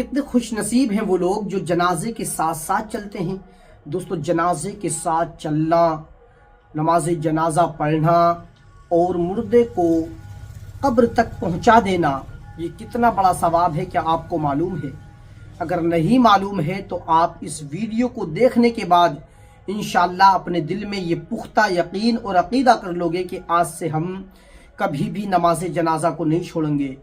कितने खुश नसीब हैं वो लोग जो जनाजे के साथ साथ चलते हैं। दोस्तों, जनाजे के साथ चलना, नमाज जनाजा पढ़ना और मुर्दे को कब्र तक पहुंचा देना, ये कितना बड़ा सवाब है, क्या आपको मालूम है? अगर नहीं मालूम है तो आप इस वीडियो को देखने के बाद इंशाअल्लाह अपने दिल में ये पुख्ता यकीन और अकीदा कर लोगे कि आज से हम कभी भी नमाज जनाजा को नहीं छोड़ेंगे।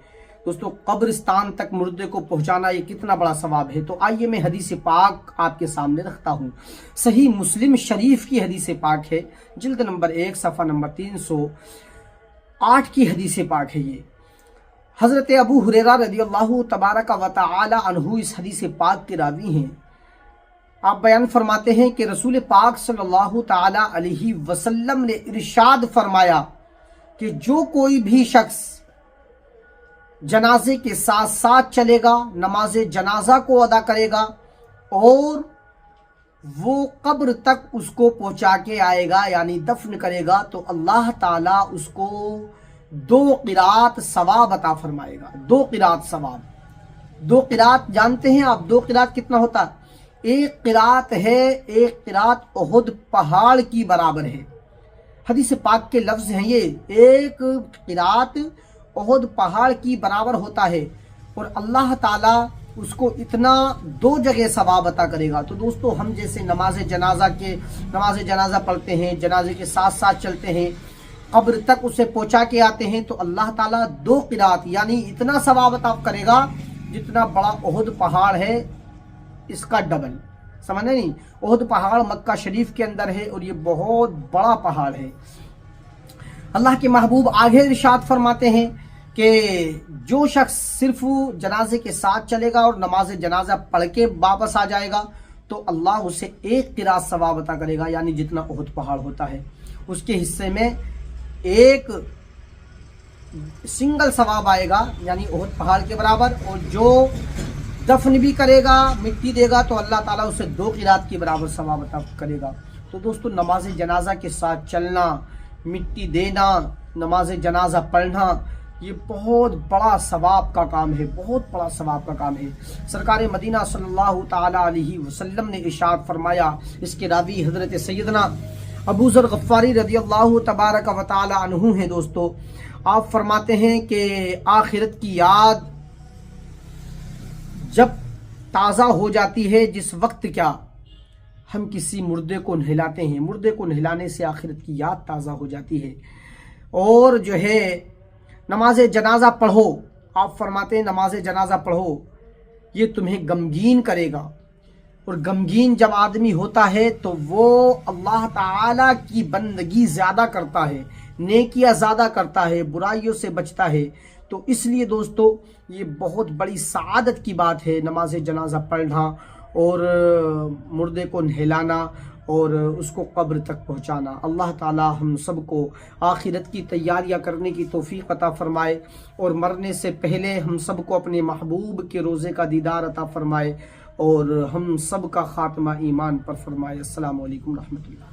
दोस्तों, कब्रिस्तान तक मुर्दे को पहुंचाना ये कितना बड़ा सवाब है। तो आइए मैं हदीस पाक आपके सामने रखता हूँ। सही मुस्लिम शरीफ की हदीस पाक है, जिल्द नंबर 1 सफ़ा नंबर 308 की हदीस पाक है। ये हज़रत अबू हुरैरा रज़ियल्लाहु तबारक व तआला अन्हु इस हदीस पाक के रावी हैं। आप बयान फरमाते हैं कि रसूल पाक सल्लल्लाहु तआला अलैहि वसल्लम ने इरशाद फरमाया कि जो कोई भी शख्स जनाजे के साथ साथ चलेगा, नमाज जनाजा को अदा करेगा और वो कब्र तक उसको पहुंचा के आएगा, यानी दफन करेगा, तो अल्लाह ताला उसको 2 क़िरात सवाब अता फरमाएगा। 2 क़िरात सवाब। 2 क़िरात जानते हैं आप? 2 क़िरात कितना होता है? एक क़िरात है, एक क़िरात उहुद पहाड़ की बराबर है। हदीस पाक के लफ्ज़ हैं ये, एक क़िरात उहुद पहाड़ की बराबर होता है और अल्लाह ताला उसको इतना 2 जगह सवाब अता करेगा। तो दोस्तों, हम जैसे नमाज जनाजा पढ़ते हैं, जनाजे के साथ साथ चलते हैं, कब्र तक उसे पहुंचा के आते हैं, तो अल्लाह ताला 2 क़िरात यानी इतना सवाब अता करेगा जितना बड़ा उहुद पहाड़ है, इसका डबल। समझे नहीं? उहुद पहाड़ मक्का शरीफ के अंदर है और ये बहुत बड़ा पहाड़ है। अल्लाह के महबूब आगे इरशाद फरमाते हैं कि जो शख्स सिर्फ जनाजे के साथ चलेगा और नमाज जनाजा पढ़ के वापस आ जाएगा तो अल्लाह उसे 1 क़िरात सवाब अता करेगा, यानी जितना उहुद पहाड़ होता है उसके हिस्से में 1 सिंगल सवाब आएगा, यानी उहुद पहाड़ के बराबर। और जो दफन भी करेगा, मिट्टी देगा, तो अल्लाह ताला उसे 2 क़िरात के बराबर सवाब अता करेगा। तो दोस्तों, नमाज जनाजा के साथ चलना, मिट्टी देना, नमाज जनाजा पढ़ना, ये बहुत बड़ा सवाब का काम है, बहुत बड़ा सवाब का काम है। सरकार मदीना सल्लल्लाहु ताला अलैहि वसल्लम ने इरशाद फरमाया, इसके रावी हज़रत सैयदना अबू ज़र गफ़ारी रज़ियल्लाहु तबारक व तआला अन्हु हैं। दोस्तों, आप फरमाते हैं कि आखिरत की याद जब ताज़ा हो जाती है, जिस वक्त क्या हम किसी मुर्दे को नहलाते हैं, मुर्दे को नहलाने से आखिरत की याद ताज़ा हो जाती है। और जो है नमाज जनाजा पढ़ो, आप फरमाते हैं नमाज जनाजा पढ़ो, ये तुम्हें गमगीन करेगा। और गमगीन जब आदमी होता है तो वो अल्लाह ताला की बंदगी ज़्यादा करता है, नेकियां ज़्यादा करता है, बुराइयों से बचता है। तो इसलिए दोस्तों, ये बहुत बड़ी सआदत की बात है नमाज जनाजा पढ़ना और मुर्दे को नहलाना और उसको कब्र तक पहुंचाना। अल्लाह ताला हम सब को आखिरत की तैयारियां करने की तौफीक अता फरमाए और मरने से पहले हम सब को अपने महबूब के रोज़े का दीदार अता फरमाए और हम सब का खात्मा ईमान पर फरमाए। अस्सलामु अलैकुम रहमतुल्लाह।